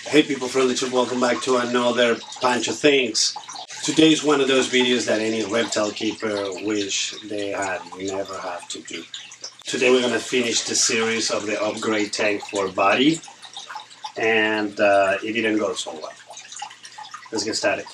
Hey people from YouTube, welcome back to another Pancho Things. Today is one of those videos that any reptile keeper wish they had never have to do. Today we're going to finish the series of the upgrade tank for body, and it didn't go so well. Let's get started.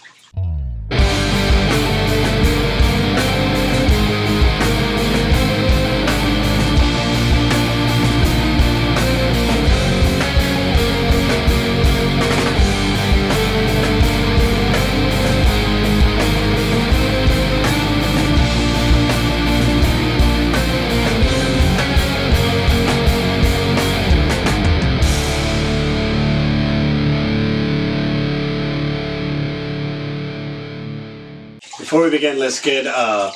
Before we begin, let's get a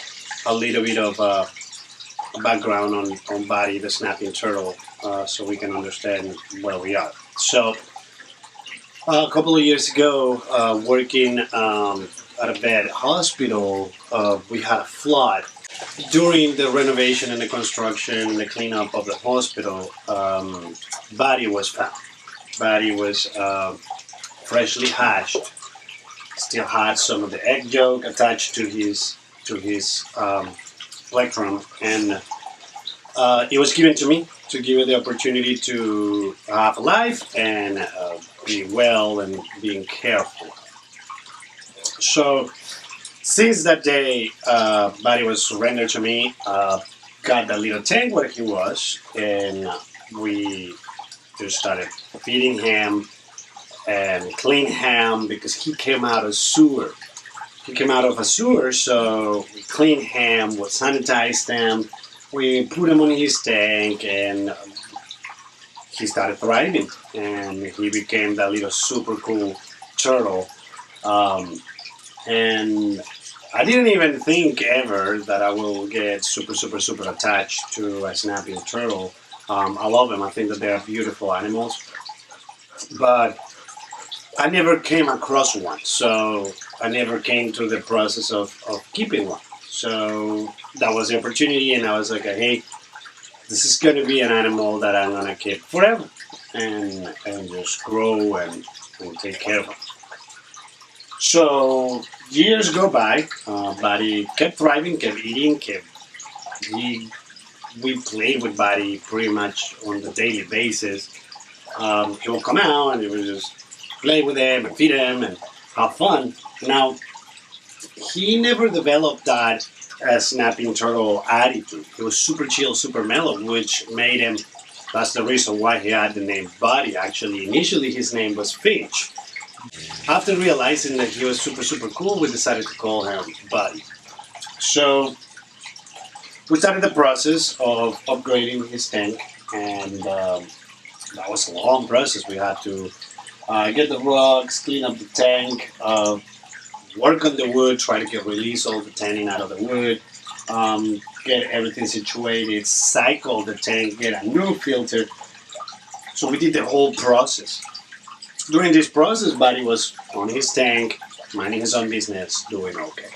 little bit of background on Buddy, the snapping turtle, so we can understand where we are. So, a couple of years ago, working at a vet hospital, we had a flood. During the renovation and the construction and the cleanup of the hospital, Buddy was found. Buddy was freshly hatched. Still had some of the egg yolk attached to his plectrum, and it was given to me to give it the opportunity to have a life and be well and being careful. So since that day, Buddy was surrendered to me. Got that little tank where he was, and we just started feeding him and clean him because he came out of sewer. He came out of a sewer, so we cleaned him, we sanitized him, we put him on his tank, and he started thriving. And he became that little super cool turtle. And I didn't even think ever that I will get super attached to a snapping turtle. I love them. I think that they are beautiful animals. But I never came across one, so I never came to the process of keeping one. So that was the opportunity, and I was like, hey, this is going to be an animal that I'm going to keep forever and just grow and take care of him. So years go by, Buddy kept thriving, kept eating, we played with Buddy pretty much on the daily basis. He will come out and he would just play with him and feed him and have fun. Now, he never developed that snapping turtle attitude. He was super chill, super mellow, which made him, that's the reason why he had the name Buddy. Actually, initially his name was Finch. After realizing that he was super cool, we decided to call him Buddy. So, we started the process of upgrading his tank, and that was a long process. We had to get the rocks, clean up the tank, work on the wood, try to release all the tannin out of the wood, get everything situated, cycle the tank, get a new filter. So we did the whole process. During this process, Buddy was on his tank, minding his own business, doing okay.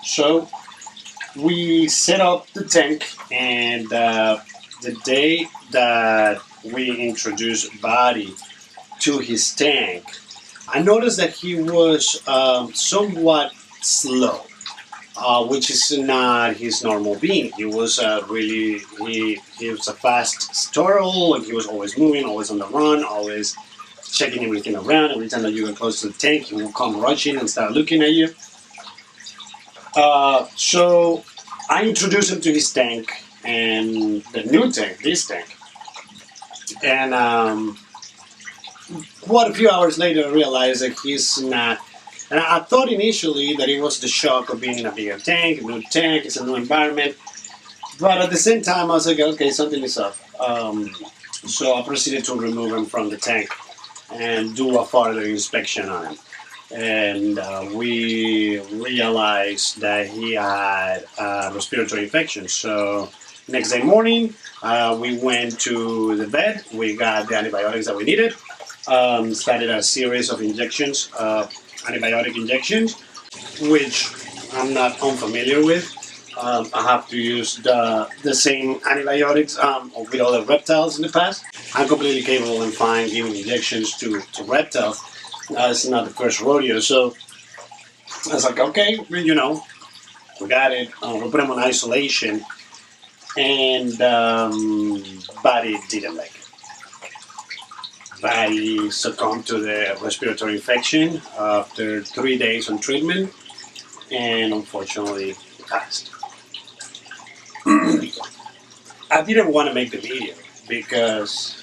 So we set up the tank, and the day that we introduced Buddy to his tank, I noticed that he was somewhat slow, which is not his normal being. He was he was a fast turtle, and he was always moving, always on the run, always checking everything around. Every time that you get close to the tank, he will come rushing and start looking at you. So I introduced him to his tank, and the new tank, this tank, and quite a few hours later, I realized that he's not. And I thought initially that it was the shock of being in a bigger tank, a new tank, it's a new environment. But at the same time, I was like, okay, something is up. So I proceeded to remove him from the tank and do a further inspection on him. And we realized that he had a respiratory infection. So next day morning, we went to the vet. We got the antibiotics that we needed. Started a series of injections, antibiotic injections, which I'm not unfamiliar with. I have to use the same antibiotics with other reptiles in the past. I'm completely capable and fine giving injections to reptiles. It's not the first rodeo, so I was like, okay, we got it. We put him on isolation, and Buddy didn't like it. Buddy succumbed to the respiratory infection after 3 days on treatment, and unfortunately he passed. I didn't want to make the video because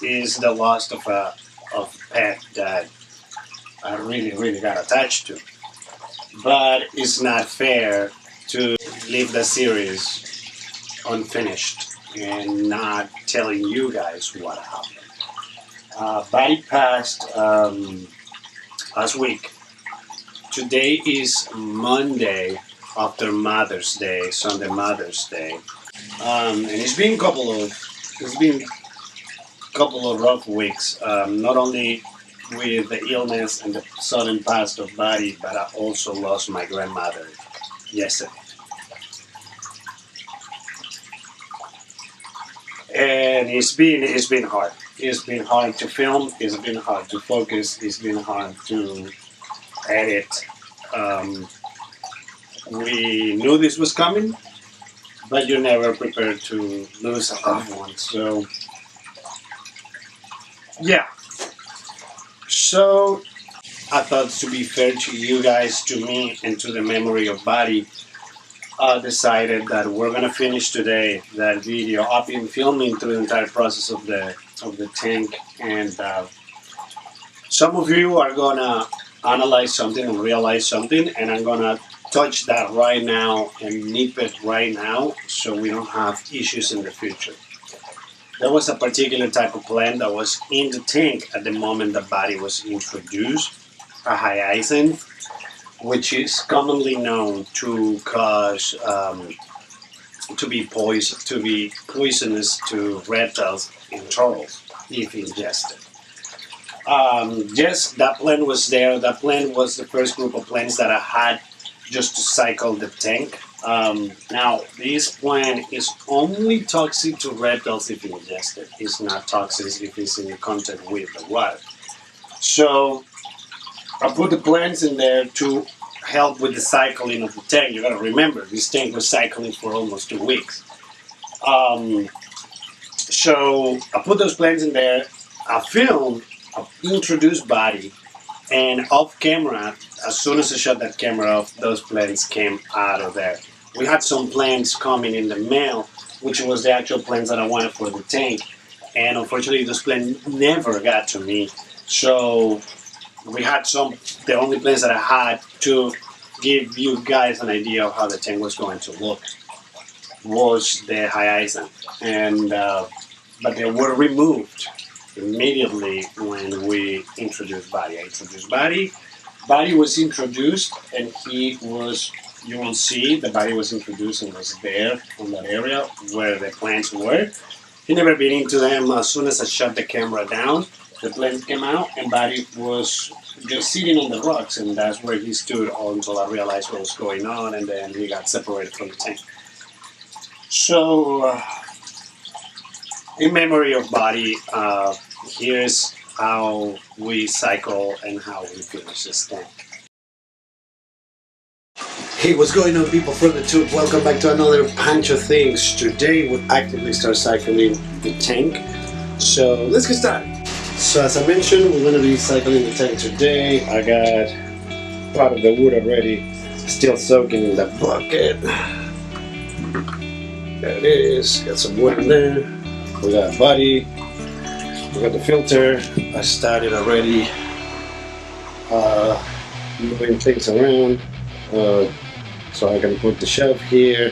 it's the loss of a pet that I really got attached to. But it's not fair to leave the series unfinished and not telling you guys what happened. Buddy passed last week. Today is Monday after Mother's Day, Sunday Mother's Day, and it's been a couple of rough weeks. Not only with the illness and the sudden pass of Buddy, but I also lost my grandmother yesterday. And it's been hard. It's been hard to film. It's been hard to focus. It's been hard to edit. We knew this was coming, but you're never prepared to lose a loved one. So, yeah. So, I thought to be fair to you guys, to me, and to the memory of Buddy, decided that we're gonna finish today that video. I've been filming through the entire process of the tank, and some of you are gonna analyze something and realize something, and I'm gonna touch that right now and nip it right now so we don't have issues in the future. There was a particular type of plant that was in the tank at the moment the Buddy was introduced, a hyacinth, which is commonly known to cause to be poisonous to reptiles and turtles if ingested. Yes, that plant was there. That plant was the first group of plants that I had just to cycle the tank. Now, this plant is only toxic to reptiles if ingested. It's not toxic if it's in contact with the water. So, I put the plants in there to help with the cycling of the tank. You gotta remember, this tank was cycling for almost 2 weeks. So I put those plants in there. I filmed, I introduced Buddy, and off camera, as soon as I shut that camera off, those plants came out of there. We had some plants coming in the mail, which was the actual plants that I wanted for the tank, and unfortunately those plants never got to me. So we had the only plants that I had to give you guys an idea of how the tank was going to look was the hyacinth, and but they were removed immediately when we introduced Buddy. I introduced Buddy. Buddy was introduced, and he was. You will see the Buddy was introduced and was there on that area where the plants were. He never been into them. As soon as I shut the camera down, the plants came out, and Buddy was just sitting on the rocks, and that's where he stood until I realized what was going on, and then he got separated from the tank. So, in memory of Buddy, here's how we cycle and how we finish this tank. Hey, what's going on, people from the tube? Welcome back to another Pancho Things. Today we'll actively start cycling the tank. So let's get started. So as I mentioned, we're going to be cycling the tank today. I got part of the wood already, still soaking in the bucket. There it is. Got some wood in there. We got a Buddy. We got the filter. I started already moving things around. So I can put the shelf here.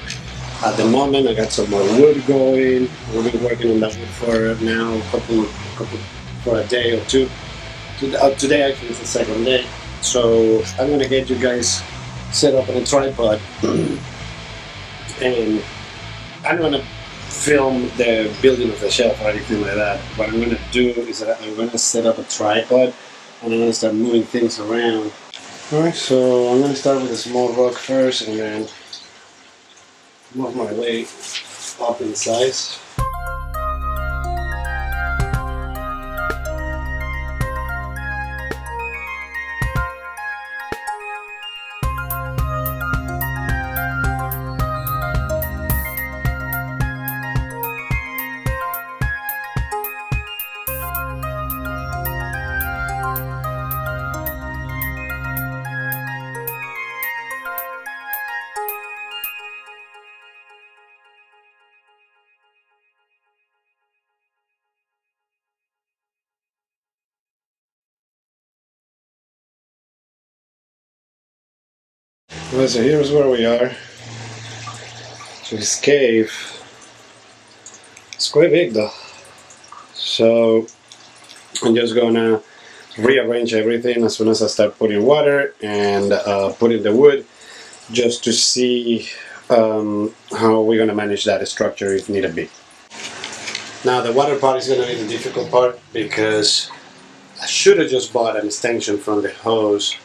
At the moment, I got some more wood going. We've been working on that wood for now a couple for a day or two. Today actually is the second day. So I'm gonna get you guys set up on a tripod, and I'm gonna film the building of the shelf or anything like that. What I'm gonna do is that I'm gonna set up a tripod and I'm gonna start moving things around. Alright, so I'm gonna start with a small rock first and then move my way up in size. Well, so here's where we are. So this cave, it's quite big though. So I'm just gonna rearrange everything as soon as I start putting water and putting the wood, just to see how we're gonna manage that structure if need be. Now the water part is gonna be the difficult part, because I should have just bought an extension from the hose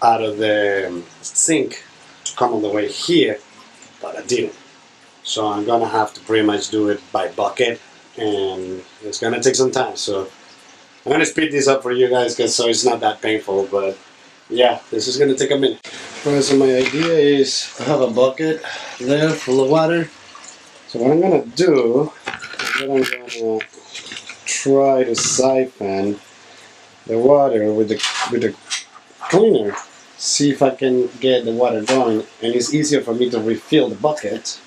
out of the sink to come all the way here, but I didn't. So I'm gonna have to pretty much do it by bucket, and it's gonna take some time. So I'm gonna speed this up for you guys, so it's not that painful. But yeah, this is gonna take a minute. Alright, so my idea is I have a bucket there full of water. So what I'm gonna do is I'm gonna try to siphon the water with the cleaner. See if I can get the water going, and it's easier for me to refill the bucket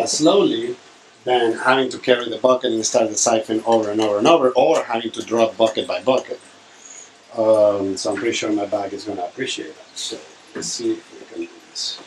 slowly than having to carry the bucket and start the siphon over and over and over, or having to drop bucket by bucket. So I'm pretty sure my bag is going to appreciate that. So let's see if we can do this.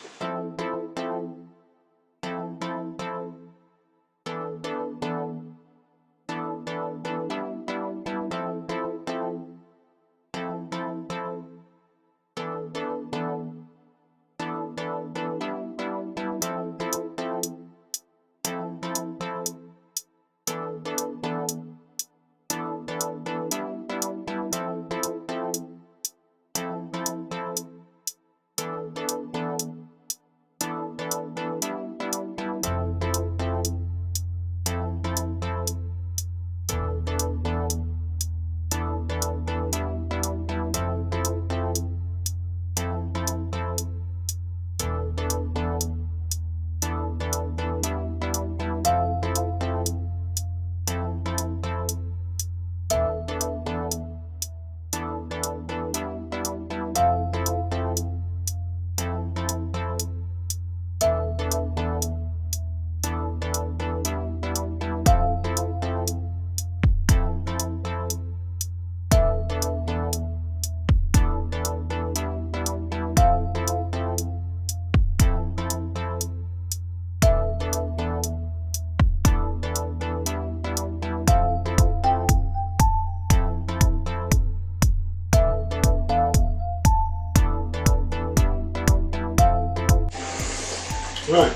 Right,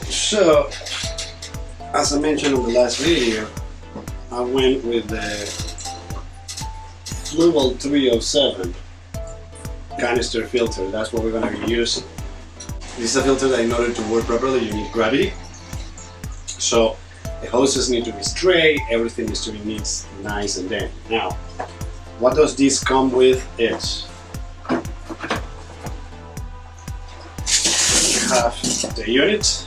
so as I mentioned in the last video, I went with the Fluval 307 canister filter. That's what we're going to be using. This is a filter that in order to work properly you need gravity. So the hoses need to be straight, everything needs to be nice and then. Now, what does this come with is have the unit,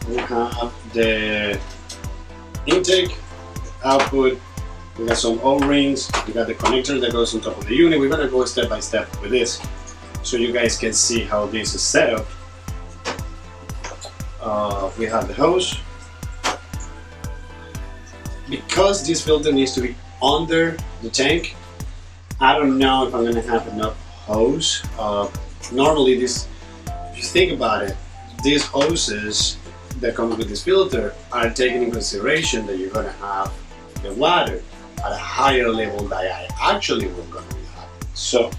we have the intake, output, we got some O-rings, we got the connector that goes on top of the unit. We're gonna go step by step with this so you guys can see how this is set up. We have the hose. Because this filter needs to be under the tank, I don't know if I'm gonna have enough hose. Normally this, if you think about it, these hoses that come with this filter are taking in consideration that you're gonna have the water at a higher level than I actually will gonna be having. So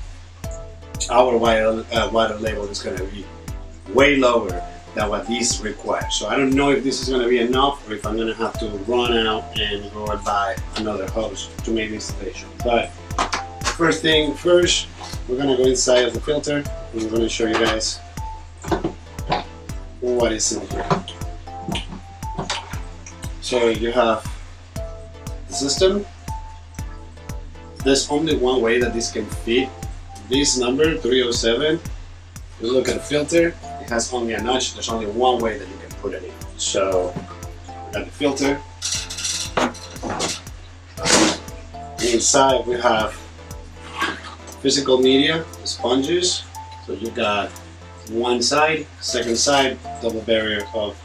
our water level is gonna be way lower than what this requires. So I don't know if this is going to be enough or if I'm going to have to run out and go and buy another hose to make the installation. But first thing first, we're going to go inside of the filter and I'm going to show you guys what is in here. So you have the system. There's only one way that this can fit. This number 307, you look at the filter, it has only a notch. There's only one way that you can put it in. So we got the filter. Inside we have physical media, the sponges. So you got one side, second side, double barrier of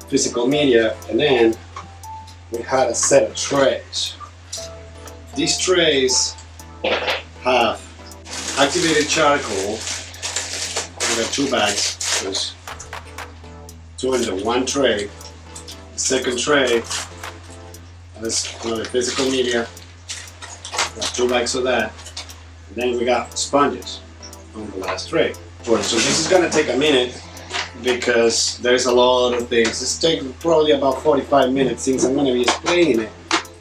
physical media, and then we had a set of trays. These trays have activated charcoal. We got 2 bags. There's 2 in the one tray. The second tray has another physical media. We got 2 bags of that. And then we got sponges on the last tray. So this is gonna take a minute because there's a lot of things. It's taking probably about 45 minutes since I'm gonna be explaining it.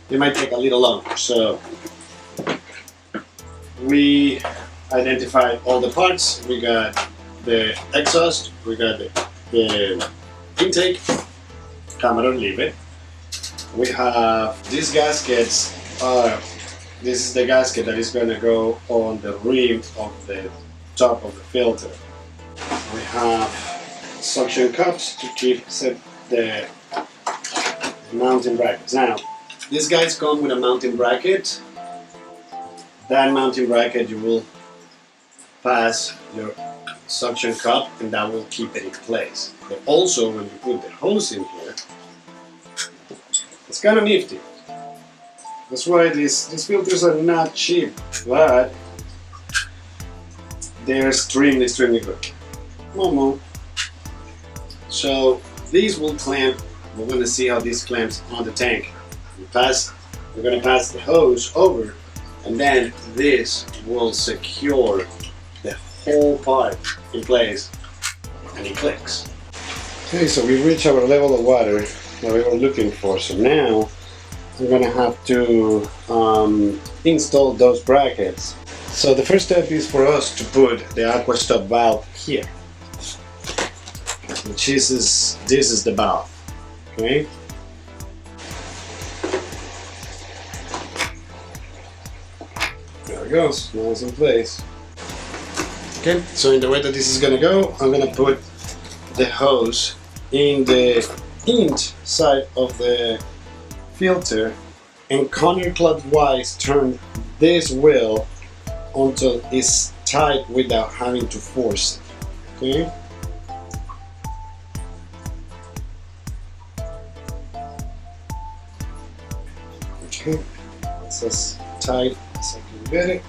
It might take a little longer. So we identified all the parts. We got the exhaust, we got the intake, camera libre. We have these gaskets. This is the gasket that is going to go on the rim of the top of the filter. We have suction cups to keep set the mounting brackets. Now, these guys come with a mounting bracket. That mounting bracket you will pass your suction cup and that will keep it in place. But also when you put the hose in here, it's kind of nifty. That's why these filters are not cheap, but they're extremely good. Momo. So these will clamp. We're going to see how this clamps on the tank. We're going to pass the hose over, and then this will secure the whole part in place, and it clicks. Okay, so we reached our level of water that we were looking for. So now I'm going to have to install those brackets. So the first step is for us to put the aqua stop valve here, which this is the valve. Okay. There it goes. Now it's in place. Okay. So in the way that this is going to go, I'm going to put the hose in the inside of the filter and counterclockwise turn this wheel until it's tight without having to force it. Okay. Okay, it's as tight as I can get it.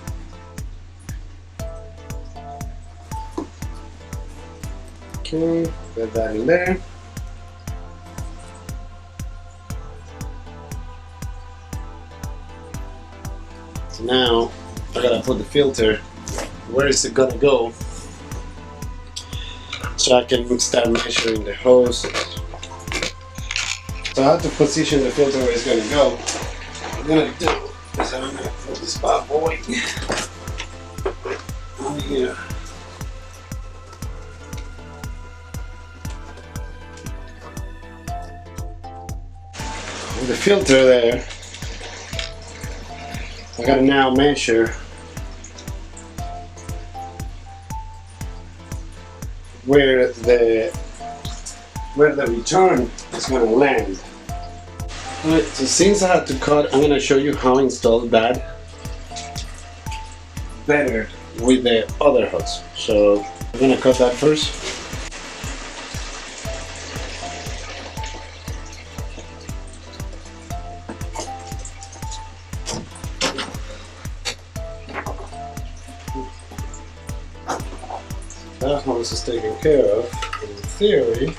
Okay, put that in there. So now I gotta put the filter. Where is it gonna go? So I can start measuring the hose. So I have to position the filter where it's gonna go. What I'm gonna do is I'm gonna put this bad boy on here. With the filter there, I gotta now measure where the return is gonna land. Alright, so since I had to cut, I'm gonna show you how I installed that better with the other hose. So I'm gonna cut that first. That hose is taken care of in theory.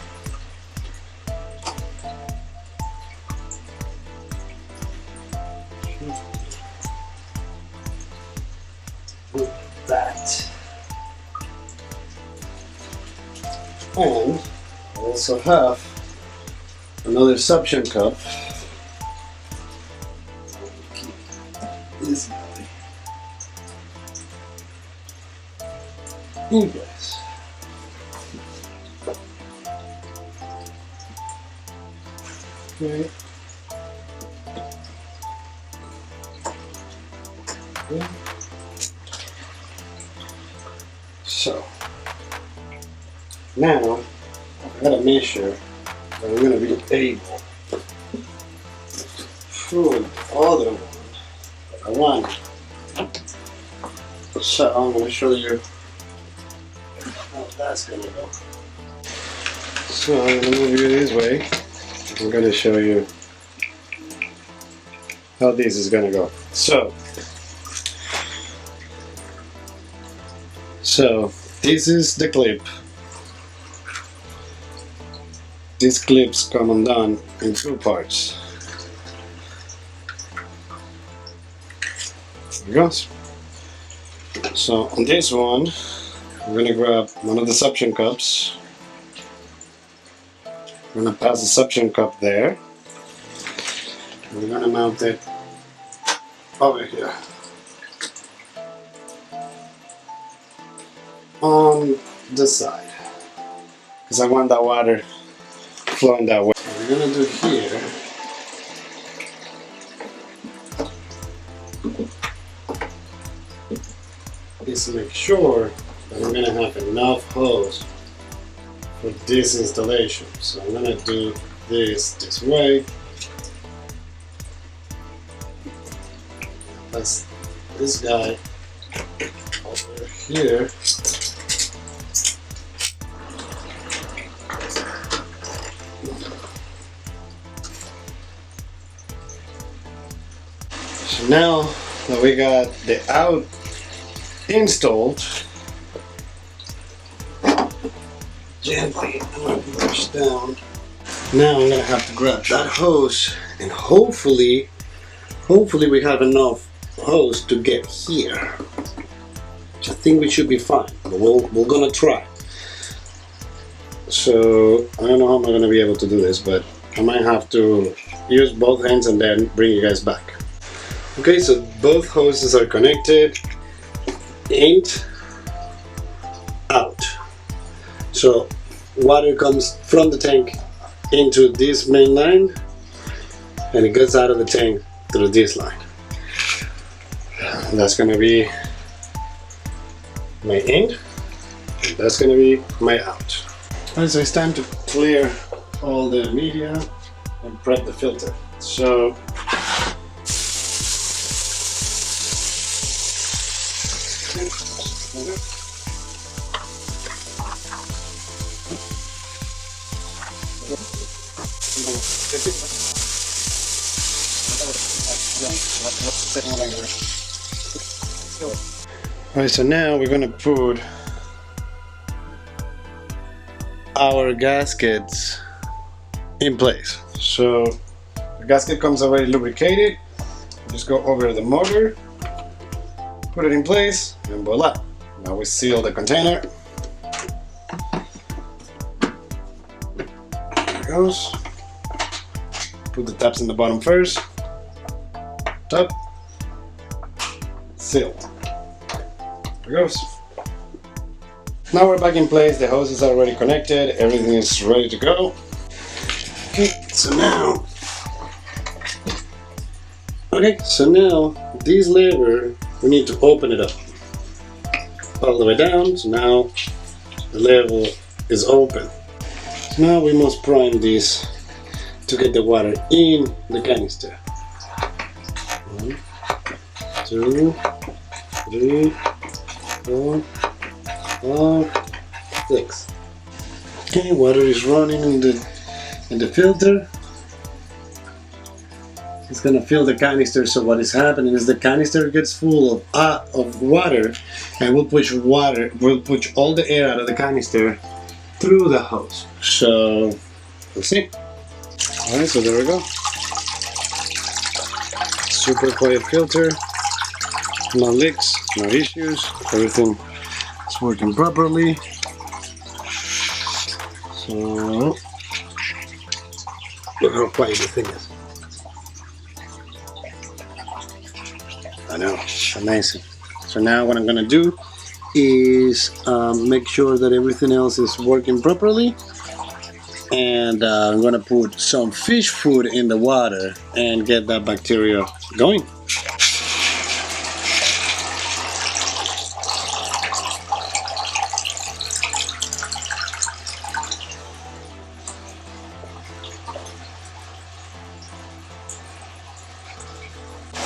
Put that And I also have another suction cup. This guy in place. Okay. Okay. So now I gotta make sure that I'm gonna be able to pull the other one that I want. So I'm gonna show you how that's gonna go. So I'm gonna move you this way. I'm gonna show you how this is gonna go. So this is the clip. These clips come undone in two parts. There it goes. So on this one, we're gonna grab one of the suction cups. We're gonna pass the suction cup there. We're gonna mount it over here on the side, because I want that water flowing that way. What we're gonna do here is make sure that I'm gonna have enough hose for this installation. So I'm gonna do this way. That's this guy over here. So now that we got the out installed, gently I'm gonna push down. Now I'm gonna have to grab that hose, and hopefully we have enough hose to get here. Which I think we should be fine, but we're gonna try. So I don't know how I'm gonna be able to do this, but I might have to use both ends and then bring you guys back. Okay, so both hoses are connected, in, out. So water comes from the tank into this main line, and it goes out of the tank through this line. And that's gonna be my in, and that's gonna be my out. Alright, so it's time to clear all the media and prep the filter. So alright, so now we're gonna put our gaskets in place. So the gasket comes already lubricated. Just go over the motor, put it in place, and voila. Now we seal the container. There it goes. Put the taps in the bottom first. Top. Seal. There it goes. Now we're back in place. The hoses are already connected. Everything is ready to go. Okay, so now this lever, we need to open it up all the way down. So now the lever is open. So now we must prime this to get the water in the canister. 1, 2, 3, 4, 5, 6. Okay, water is running in the filter. It's gonna fill the canister. So what is happening is the canister gets full of water, and we'll push all the air out of the canister through the hose. So let's see. All right, so there we go. Super quiet filter. No leaks, no issues. Everything is working properly. So look how quiet the thing is. I know, amazing. So now what I'm gonna do is make sure that everything else is working properly, and I'm gonna put some fish food in the water and get that bacteria going.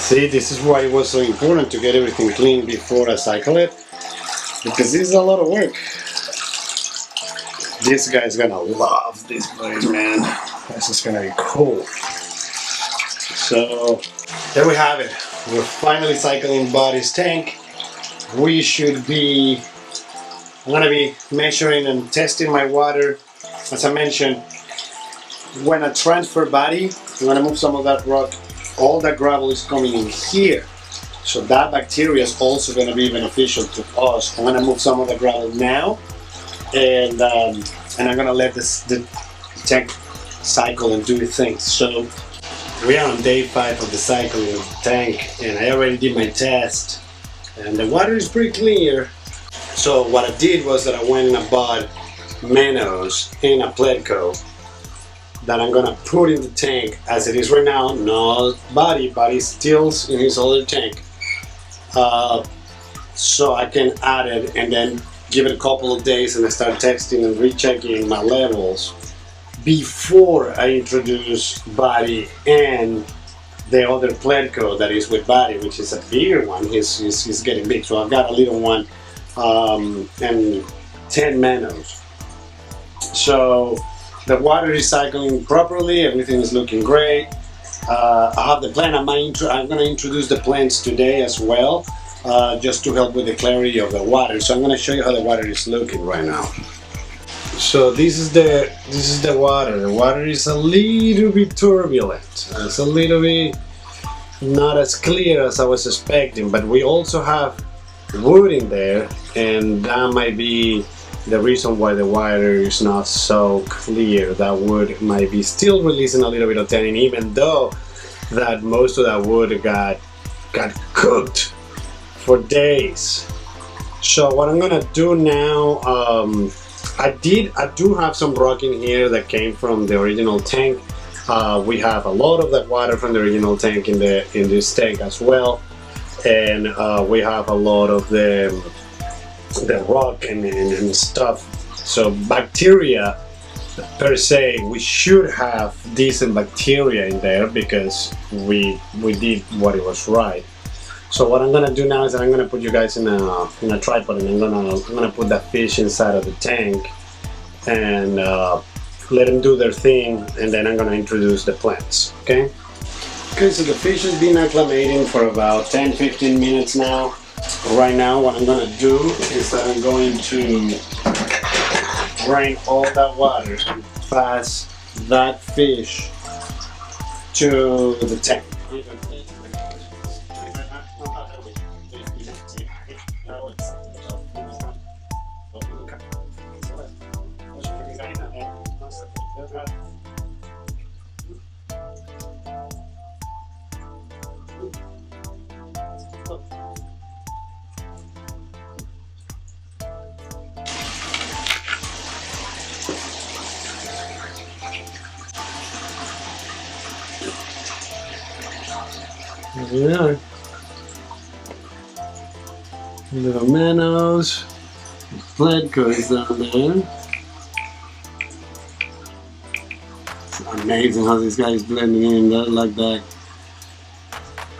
See, this is why it was so important to get everything clean before I cycle it, because this is a lot of work. This guy's gonna love this place, man. This is gonna be cool. So there we have it. We're finally cycling Buddy's tank. We should be, I'm gonna be measuring and testing my water. As I mentioned, when I transfer Buddy, I'm gonna move some of that rock. All that gravel is coming in here. So that bacteria is also gonna be beneficial to us. I'm gonna move some of the gravel now, and I'm gonna let the tank cycle and do things. So we are on day 5 of the cycling of the tank, and I already did my test, and the water is pretty clear. So what I did was that I went and I bought minnows in a Pleco that I'm gonna put in the tank as it is right now. No Buddy's still in his other tank. So I can add it and then give it a couple of days, and I start testing and rechecking my levels before I introduce Buddy and the other Pleco that is with Buddy, which is a bigger one. He's getting big. So I've got a little one and 10 minnows. So the water is cycling properly, everything is looking great. I have the plant, I'm going to introduce the plants today as well, just to help with the clarity of the water. So I'm going to show you how the water is looking right now. So this is the water. The water is a little bit turbulent. It's a little bit not as clear as I was expecting, but we also have wood in there, and that might be the reason why the water is not so clear. That wood might be still releasing a little bit of tannin, even though that most of that wood got cooked for days. So what I'm gonna do now, I do have some rock in here that came from the original tank. We have a lot of that water from the original tank in this tank as well, and we have a lot of the rock and stuff. So bacteria per se, we should have decent bacteria in there because we did what it was right. So what I'm gonna do now is that I'm gonna put you guys in a tripod, and I'm gonna put that fish inside of the tank and let them do their thing, and then I'm gonna introduce the plants. Okay, so the fish has been acclimating for about 10-15 minutes now. Right now what I'm going to do is that I'm going to drain all that water and pass that fish to the tank. Yeah, little minnows, Pleco is down there. It's amazing how this guy is blending in like that.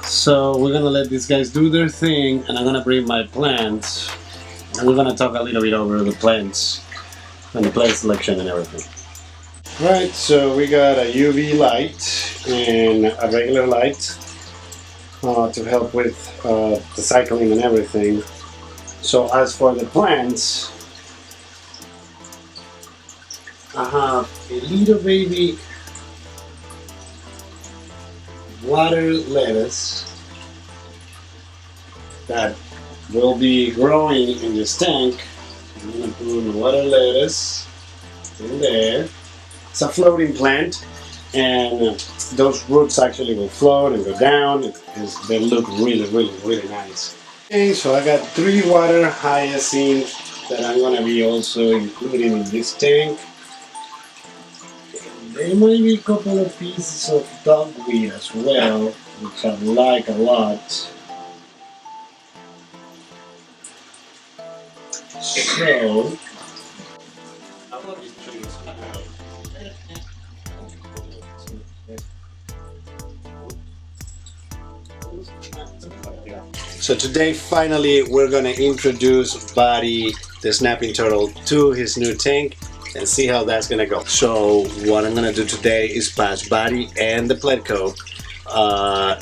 So we're gonna let these guys do their thing, and I'm gonna bring my plants, and we're gonna talk a little bit over the plants and the plant selection and everything. Right, so we got a UV light and a regular light to help with the cycling and everything. So as for the plants, I have a little baby water lettuce that will be growing in this tank. I'm going to put in water lettuce. in there. It's a floating plant, and those roots actually will float and go down. They look really, really, really nice. Okay, so I got 3 water hyacinths that I'm gonna be also including in this tank. There might be a couple of pieces of dogweed as well, which I like a lot. So, so today finally we're gonna introduce Buddy the snapping turtle to his new tank and see how that's gonna go. So what I'm gonna do today is pass Buddy and the Pleatco,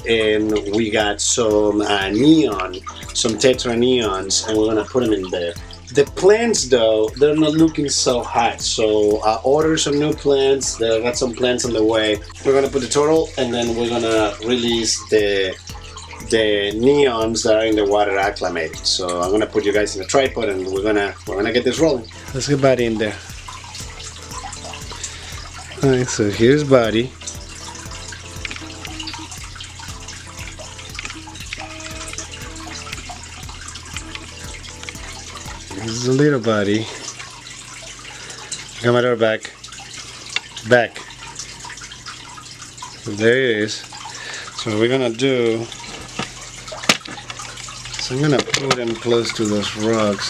and we got some neon, some tetra neons, and we're gonna put them in there. The plants though, they're not looking so hot, so I ordered some new plants. I got some plants on the way. We're gonna put the turtle, and then we're gonna release the neons that are in the water acclimating. So I'm gonna put you guys in a tripod, and we're gonna get this rolling. Let's get Buddy in there. Alright, so here's Buddy. This is a little Buddy. Come at her back. Back. There it is. So what we're gonna do, so I'm gonna put him close to those rocks.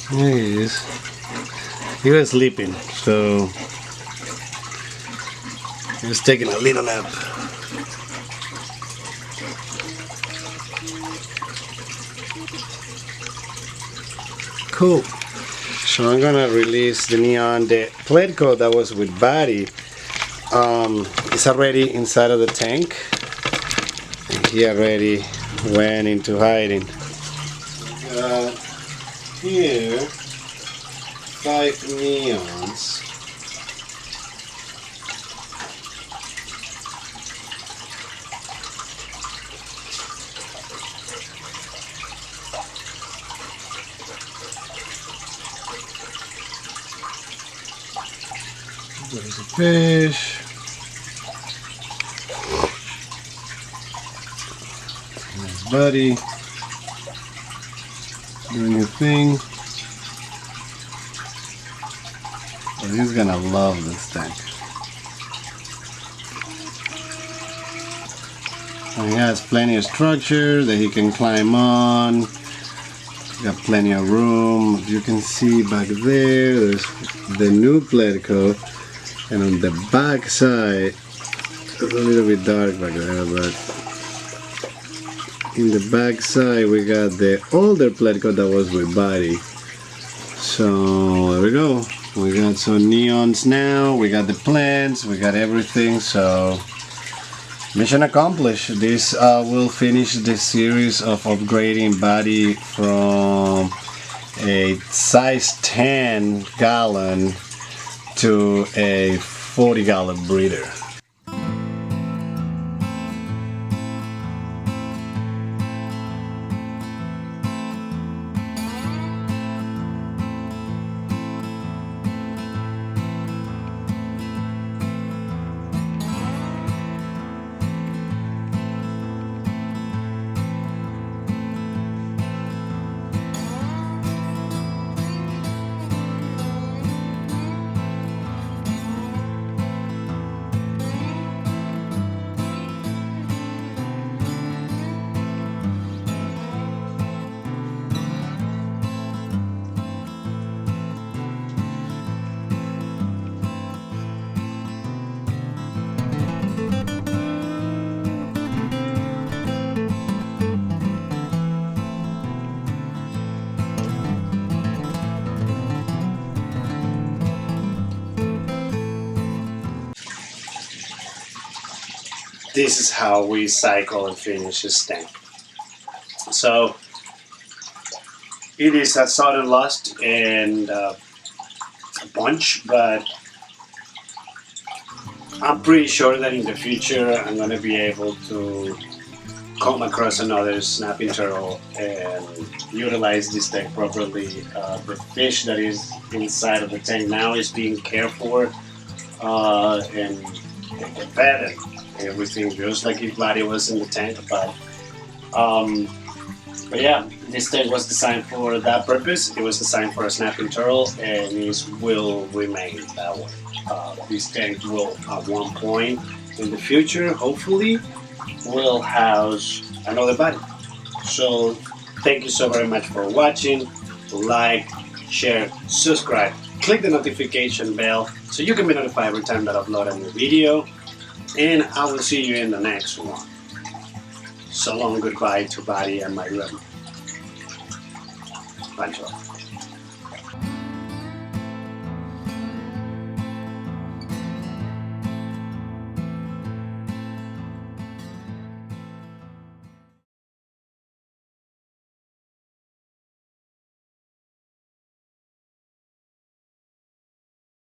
There he is. He was sleeping, so he was taking a little nap. Cool. So I'm gonna release the neon. The Pleatco that was with Buddy is already inside of the tank. And he already went into hiding. Here, 5 neons. There's a fish. There's Buddy doing your thing. But he's gonna love this tank. And he has plenty of structure that he can climb on. Got plenty of room. You can see back there, there's the new Pleatco. And on the back side, it's a little bit dark back there, but in the back side we got the older Pleatco that was with Buddy. So there we go. We got some neons now. We got the plants. We got everything. So mission accomplished. This will finish the series of upgrading Buddy from a size 10 gallon to a 40-gallon breeder. This is how we cycle and finish this tank. So it is a sudden loss, and a bunch, but I'm pretty sure that in the future I'm going to be able to come across another snapping turtle and utilize this tank properly. The fish that is inside of the tank now is being cared for and fed and everything, just like if Buddy was in the tank. But yeah, this tank was designed for that purpose. It was designed for a snapping turtle, and it will remain that way. This tank will, at one point in the future, hopefully, will house another Buddy. So, thank you so very much for watching. Like, share, subscribe, click the notification bell so you can be notified every time that I upload a new video. And I will see you in the next one. So long, goodbye to Buddy and my room. Pancho.